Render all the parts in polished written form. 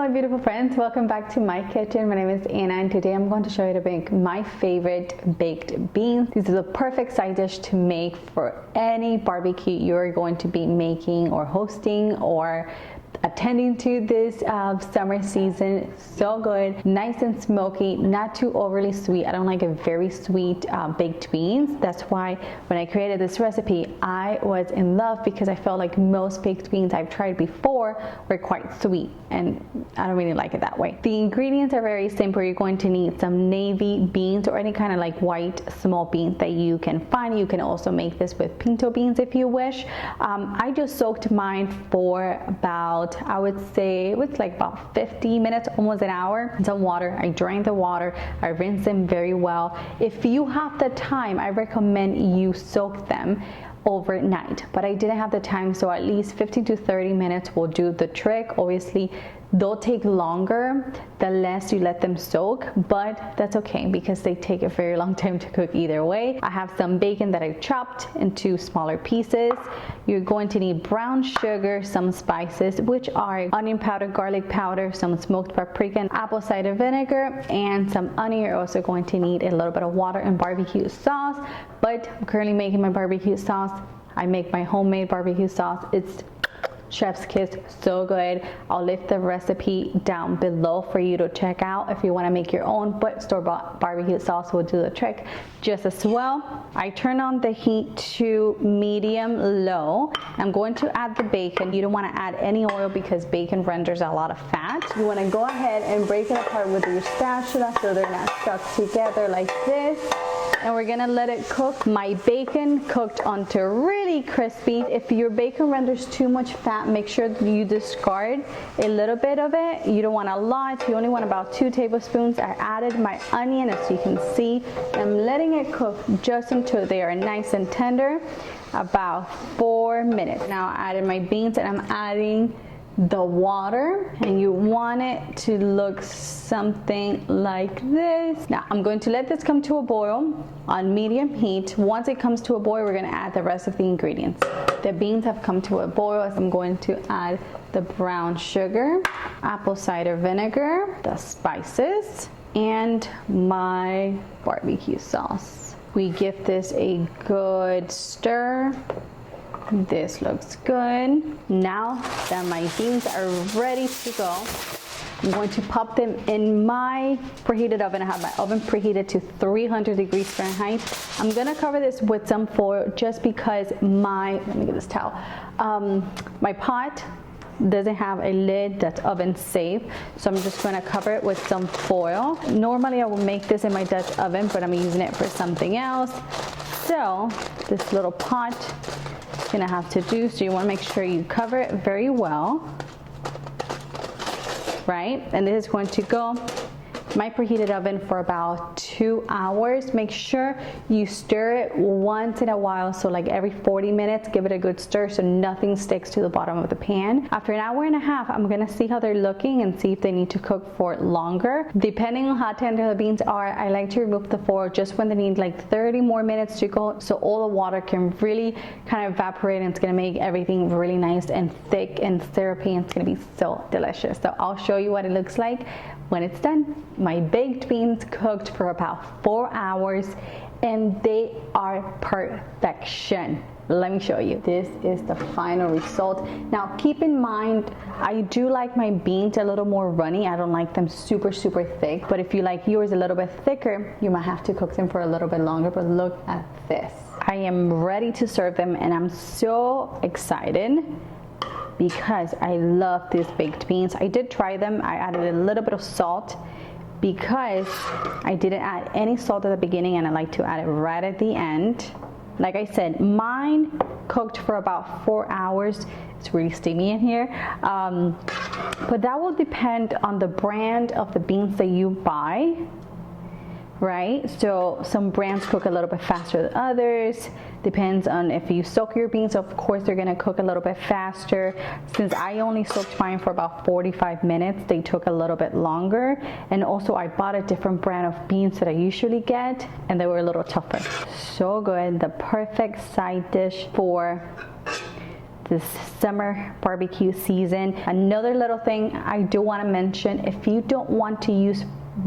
my beautiful friends, welcome back to my kitchen. My name is Anna and today I'm going to show you to make my favorite baked beans. This is a perfect side dish to make for any barbecue you're going to be making or hosting or attending to this summer season. So good, nice and smoky, not too overly sweet. I don't like a very sweet baked beans. That's why when I created this recipe, I was in love because I felt like most baked beans I've tried before were quite sweet and I don't really like it that way. The ingredients are very simple. You're going to need some navy beans or any kind of like white small beans that you can find. You can also make this with pinto beans if you wish. I just soaked mine for about, I would say it was like about 50 minutes, almost an hour, in some water. I drained the water, I rinsed them very well. If you have the time, I recommend you soak them overnight, but I didn't have the time, so at least 15 to 30 minutes will do the trick. Obviously they'll take longer the less you let them soak, but that's okay because they take a very long time to cook either way. I have some bacon that I chopped into smaller pieces. You're going to need brown sugar, some spices, which are onion powder, garlic powder, some smoked paprika, and apple cider vinegar, and some onion. You're also going to need a little bit of water and barbecue sauce, but I'm currently making my barbecue sauce. I make my homemade barbecue sauce. It's chef's kiss, so good. I'll leave the recipe down below for you to check out if you want to make your own, but store-bought barbecue sauce will do the trick just as well. I turn on the heat to medium low. I'm going to add the bacon. You don't want to add any oil because bacon renders a lot of fat. You want to go ahead and break it apart with your spatula so they're not stuck together like this. And we're gonna let it cook. My bacon cooked until really crispy. If your bacon renders too much fat, make sure that you discard a little bit of it. You don't want a lot. You only want about 2 tablespoons. I added my onion, as you can see. I'm letting it cook just until they are nice and tender, about 4 minutes. Now I added my beans and I'm adding the water, and you want it to look something like this. Now I'm going to let this come to a boil on medium heat. Once it comes to a boil, we're going to add the rest of the ingredients. The beans have come to a boil, as I'm going to add the brown sugar, apple cider vinegar, the spices, and my barbecue sauce. We give this a good stir. This looks good. Now that my beans are ready to go, I'm going to pop them in my preheated oven. I have my oven preheated to 300 degrees Fahrenheit. I'm gonna cover this with some foil just because let me get this towel. My pot doesn't have a lid that's oven safe, so I'm just going to cover it with some foil. Normally I will make this in my Dutch oven, but I'm using it for something else. So this little pot is gonna have to do, so you want to make sure you cover it very well, right? And this is going to go my preheated oven for about 2 hours. Make sure you stir it once in a while, so like every 40 minutes, give it a good stir so nothing sticks to the bottom of the pan. After an hour and a half, I'm gonna see how they're looking and see if they need to cook for longer. Depending on how tender the beans are, I like to remove the foil just when they need like 30 more minutes to go, so all the water can really kind of evaporate, and it's gonna make everything really nice and thick and syrupy, and it's gonna be so delicious. So I'll show you what it looks like when it's done. My baked beans cooked for about 4 hours and they are perfection. Let me show you. This is the final result. Now keep in mind, I do like my beans a little more runny. I don't like them super thick, but if you like yours a little bit thicker, you might have to cook them for a little bit longer. But look at this. I am ready to serve them and I'm so excited because I love these baked beans. I did try them. I added a little bit of salt because I didn't add any salt at the beginning, and I like to add it right at the end. Like I said, mine cooked for about 4 hours. It's really steamy in here, but that will depend on the brand of the beans that you buy, right? So some brands cook a little bit faster than others. Depends on if you soak your beans, of course they're gonna cook a little bit faster. Since I only soaked mine for about 45 minutes, they took a little bit longer. And also I bought a different brand of beans that I usually get, and they were a little tougher. So good, the perfect side dish for this summer barbecue season. Another little thing I do want to mention, if you don't want to use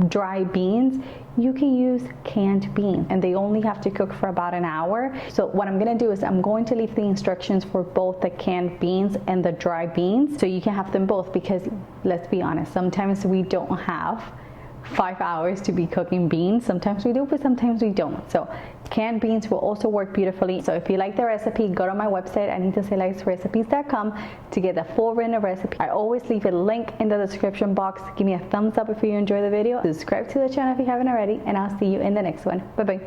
dry beans, you can use canned beans, and they only have to cook for about an hour. So what I'm gonna do is I'm going to leave the instructions for both the canned beans and the dry beans, so you can have them both, because let's be honest, sometimes we don't have 5 hours to be cooking beans. Sometimes we do, but sometimes we don't. So canned beans will also work beautifully. So if you like the recipe, go to my website, anitasdelightsrecipes.com, to get the full written recipe. I always leave a link in the description box. Give me a thumbs up if you enjoy the video. Subscribe to the channel if you haven't already, and I'll see you in the next one. Bye bye.